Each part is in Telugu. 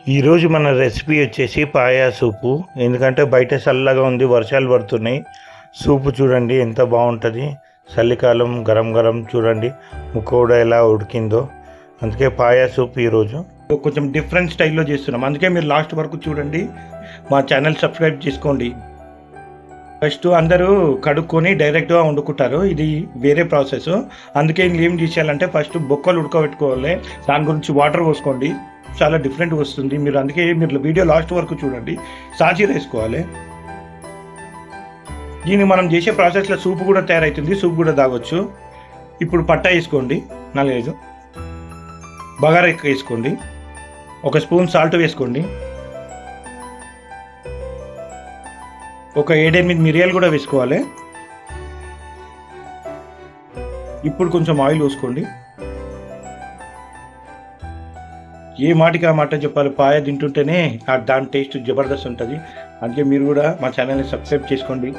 ఈరోజు మన రెసిపీ వచ్చేసి పాయా సూపు. ఎందుకంటే బయట చల్లగా ఉంది, వర్షాలు పడుతున్నాయి. సూపు చూడండి ఎంత బాగుంటుంది. చలికాలం గరం గరం చూడండి ముక్క కూడా ఎలా ఉడికిందో. అందుకే పాయా సూప్ ఈరోజు కొంచెం డిఫరెంట్ స్టైల్లో చేస్తున్నాం. అందుకే మీరు లాస్ట్ వరకు చూడండి. మా ఛానల్ సబ్స్క్రైబ్ చేసుకోండి. ఫస్ట్ అందరూ కడుక్కొని డైరెక్ట్గా వండుకుంటారు. ఇది వేరే ప్రాసెస్. అందుకే ఏం చేసేయాలంటే ఫస్ట్ బొక్కలు ఉడకబెట్టుకోవాలి. దాని గురించి వాటర్ పోసుకోండి. చాలా డిఫరెంట్గా వస్తుంది. అందుకే మీరు వీడియో లాస్ట్ వరకు చూడండి. సాజీర వేసుకోవాలి. దీన్ని మనం చేసే ప్రాసెస్లో సూప్ కూడా తయారవుతుంది. సూప్ కూడా తాగొచ్చు. ఇప్పుడు పట్టా వేసుకోండి 4-5. బగారా వేసుకోండి. 1 స్పూన్ సాల్ట్ వేసుకోండి. ఒక 7-8 మిరియాలు కూడా వేసుకోవాలి. ఇప్పుడు కొంచెం ఆయిల్ వేసుకోండి. ఏ మాటికి ఆ మాట చెప్పాలి. పాయ తింటుంటేనే దాని టేస్ట్ జబర్దస్త్ ఉంటుంది. అందుకే మీరు కూడా మా ఛానల్ని సబ్స్క్రైబ్ చేసుకోండి.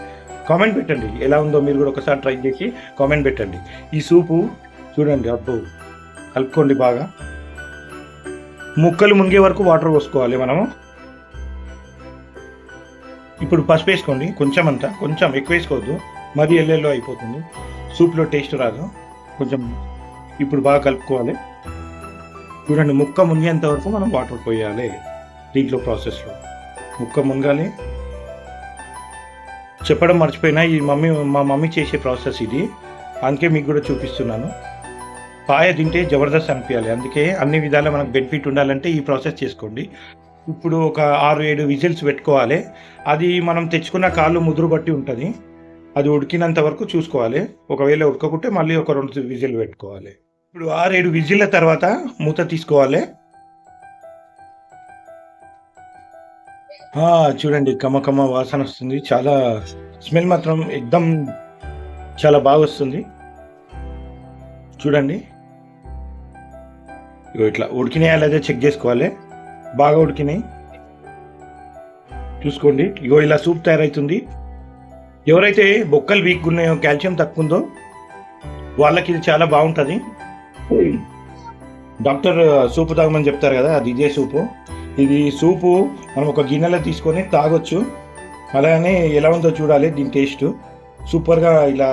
కామెంట్ పెట్టండి ఎలా ఉందో. మీరు కూడా ఒకసారి ట్రై చేసి కామెంట్ పెట్టండి. ఈ సూపు చూడండి. అప్పుడు కలుపుకోండి బాగా. ముక్కలు మునిగే వరకు వాటర్ పోసుకోవాలి మనము. ఇప్పుడు పసుపు వేసుకోండి. కొంచెం అంతా, కొంచెం ఎక్కువ వేసుకోవద్దు. మరీ ఎల్లెల్లో అయిపోతుంది. సూప్లో టేస్ట్ రాదు. కొంచెం ఇప్పుడు బాగా కలుపుకోవాలి. చూడండి ముక్క మునిగేంత వరకు మనం వాటర్ పోయాలి. దీంట్లో ప్రాసెస్లో ముక్క మునగాలి. చెప్పడం మర్చిపోయినా, మా మమ్మీ చేసే ప్రాసెస్ ఇది. అందుకే మీకు కూడా చూపిస్తున్నాను. పాయ తింటే జబర్దస్త్ అనిపించాలి. అందుకే అన్ని విధాలా మనకు బెనిఫిట్ ఉండాలంటే ఈ ప్రాసెస్ చేసుకోండి. ఇప్పుడు ఒక 6-7 విజిల్స్ పెట్టుకోవాలి. అది మనం తెచ్చుకున్న కాళ్ళు ముదురు బట్టి ఉంటుంది. అది ఉడికినంత వరకు చూసుకోవాలి. ఒకవేళ ఉడకకుంటే మళ్ళీ ఒక 2 విజిల్ పెట్టుకోవాలి. ఇప్పుడు 6-7 విజిల్ల తర్వాత మూత తీసుకోవాలి. చూడండి కమ్మ వాసన వస్తుంది. చాలా స్మెల్ మాత్రం ఎక్దమ్ చాలా బాగా వస్తుంది. చూడండి ఇట్లా ఉడికినాయా లేదా చెక్ చేసుకోవాలి. బాగా ఉడికినాయి చూసుకోండి. ఇలా సూప్ తయారవుతుంది. ఎవరైతే బొక్కలు వీక్గా ఉన్నాయో, కాల్షియం తక్కువ ఉందో వాళ్ళకి ఇది చాలా బాగుంటుంది. డాక్టర్ సూపు తాగమని చెప్తారు కదా, అది ఇదే సూపు. ఇది సూపు మనం ఒక గిన్నెలో తీసుకొని తాగొచ్చు. అలానే ఎలా ఉందో చూడాలి. దీని టేస్ట్ సూపర్గా ఇలా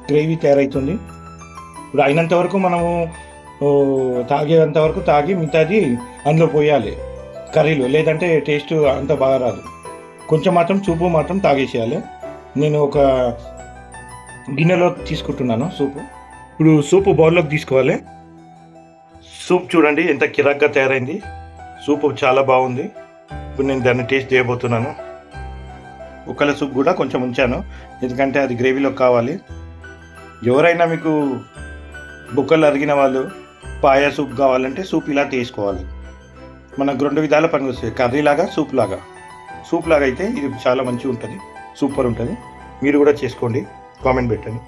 గ్రేవీ తయారవుతుంది. ఇప్పుడు అయినంత వరకు మనము తాగేంత వరకు తాగి మిగతాది అందులో పోయాలి కర్రీలో. లేదంటే టేస్ట్ అంత బాగా రాదు. కొంచెం మాత్రం సూపు మాత్రం తాగేసేయాలి. నేను ఒక గిన్నెలో తీసుకుంటున్నాను సూపు. ఇప్పుడు సూపు బౌల్లోకి తీసుకోవాలి. సూప్ చూడండి ఎంత కిరాక్గా తయారైంది. సూపు చాలా బాగుంది. ఇప్పుడు నేను దాన్ని టేస్ట్ చేయబోతున్నాను. ఉక్కల సూప్ కూడా కొంచెం ఉంచాను, ఎందుకంటే అది గ్రేవీలో కావాలి. ఎవరైనా మీకు బుక్కలు అరిగిన వాళ్ళు పాయా సూప్ కావాలంటే సూప్ ఇలా తీసుకోవాలి. మనకు 2 విధాల పని వస్తాయి. కర్రీ లాగా, సూప్ లాగా. సూప్ లాగా అయితే ఇది చాలా మంచిగా ఉంటుంది, సూపర్ ఉంటుంది. మీరు కూడా చేసుకోండి, కామెంట్ పెట్టండి.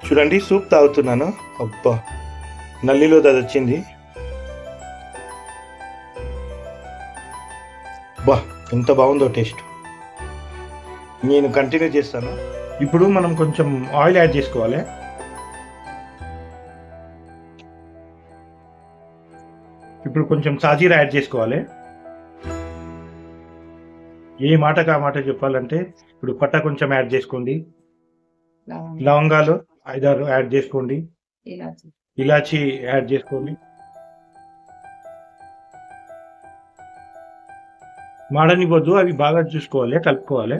చూడండి సూప్ తాగుతున్నాను. అబ్బా నల్లిలో అది వచ్చింది. బా ఎంత బాగుందో టేస్ట్. నేను కంటిన్యూ చేస్తాను. ఇప్పుడు మనం కొంచెం ఆయిల్ యాడ్ చేసుకోవాలి. ఇప్పుడు కొంచెం సాజీరా యాడ్ చేసుకోవాలి. ఏ మాటకు ఆ మాట చెప్పాలంటే ఇప్పుడు పట్ట కొంచెం యాడ్ చేసుకోండి. లవంగాలు 5-6 యాడ్ చేసుకోండి. ఇలాచి యాడ్ చేసుకోండి. మాడనివ్వద్దు, అవి బాగా చూసుకోవాలి, కలుపుకోవాలి.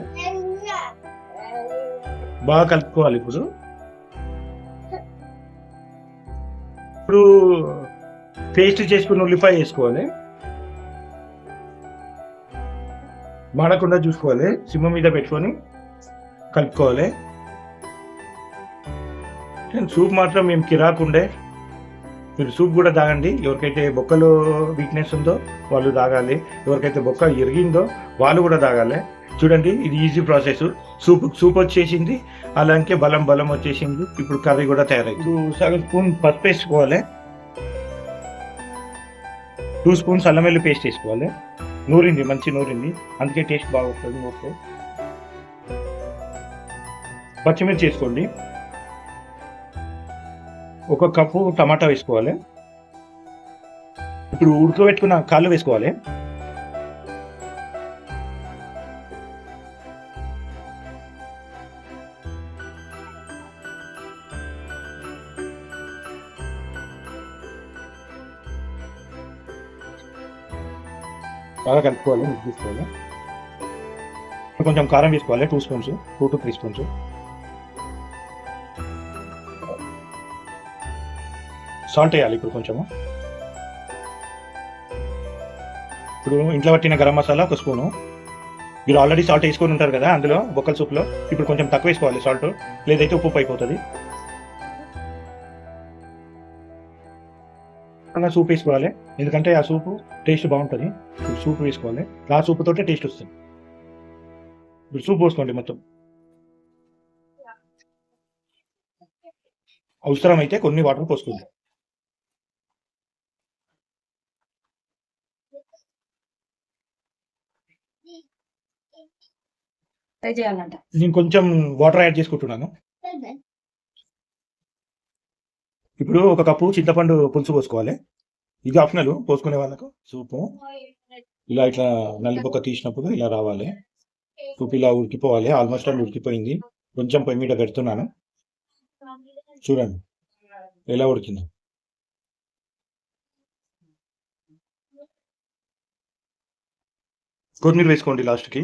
బాగా కలుపుకోవాలి. ఇప్పుడు పేస్ట్ చేసుకుని ఉల్లిపాయ వేసుకోవాలి. మాడకుండా చూసుకోవాలి. సిమ్మ మీద పెట్టుకొని కలుపుకోవాలి. సూప్ మాత్రం మేము కిరాకుండే. మీరు సూప్ కూడా తాగండి. ఎవరికైతే బొక్కలు వీక్నెస్ ఉందో వాళ్ళు తాగాలి. ఎవరికైతే బొక్క ఎరిగిందో వాళ్ళు కూడా తాగాలి. చూడండి ఇది ఈజీ ప్రాసెస్. సూప్ వచ్చేసింది, అలాగే బలం వచ్చేసింది. ఇప్పుడు కర్రీ కూడా తయారైంది. 1 స్పూన్ పసుపు వేసుకోవాలి. 2 స్పూన్స్ అల్లం వెల్లుల్లి పేస్ట్ వేసుకోవాలి. నూరింది, మంచి నూరింది, అందుకే టేస్ట్ బాగా వస్తుంది. ఓకే, పచ్చిమిర్చి వేసుకోండి. 1 కప్పు టమాటా వేసుకోవాలి. ఇప్పుడు ఉడకబెట్టుకున్న కాళ్ళు వేసుకోవాలి. బాగా కలుపుకోవాలి, మిక్స్ తీసుకోవాలి. కొంచెం కారం వేసుకోవాలి, 2 స్పూన్స్, 2 to 3 స్పూన్స్. సాల్ట్ వేయాలి ఇప్పుడు కొంచెము. ఇప్పుడు ఇంట్లో పట్టిన గరం మసాలా 1 స్పూను. మీరు ఆల్రెడీ సాల్ట్ వేసుకొని ఉంటారు కదా అందులో బొక్కల సూప్లో, ఇప్పుడు కొంచెం తక్కువ వేసుకోవాలి సాల్ట్, లేదైతే ఉప్పు అయిపోతుంది. సూప్ వేసుకోవాలి, ఎందుకంటే ఆ సూపు టేస్ట్ బాగుంటుంది. సూప్ వేసుకోవాలి, ఆ సూప్ తోటే టేస్ట్ వస్తుంది. ఇప్పుడు సూప్ పోసుకోండి మొత్తం. అవసరమైతే కొన్ని వాటర్ పోసుకోండి. నేను కొంచెం వాటర్ యాడ్ చేసుకుంటున్నాను. ఇప్పుడు 1 కప్పు చింతపండు పులుసు పోసుకోవాలి. ఇది ఆప్షనల్ పోసుకునే వాళ్ళకు. సూపు ఇలా ఇట్లా నల్లిపొక్క తీసినప్పుడు ఇలా రావాలి. సూప్ ఇలా ఉడికిపోవాలి. ఆల్మోస్ట్ అలా ఉడికిపోయింది. కొంచెం పొయ్యి మీద పెడుతున్నాను, చూడండి ఎలా ఉడికిందో. కొత్తిమీర వేసుకోండి లాస్ట్కి.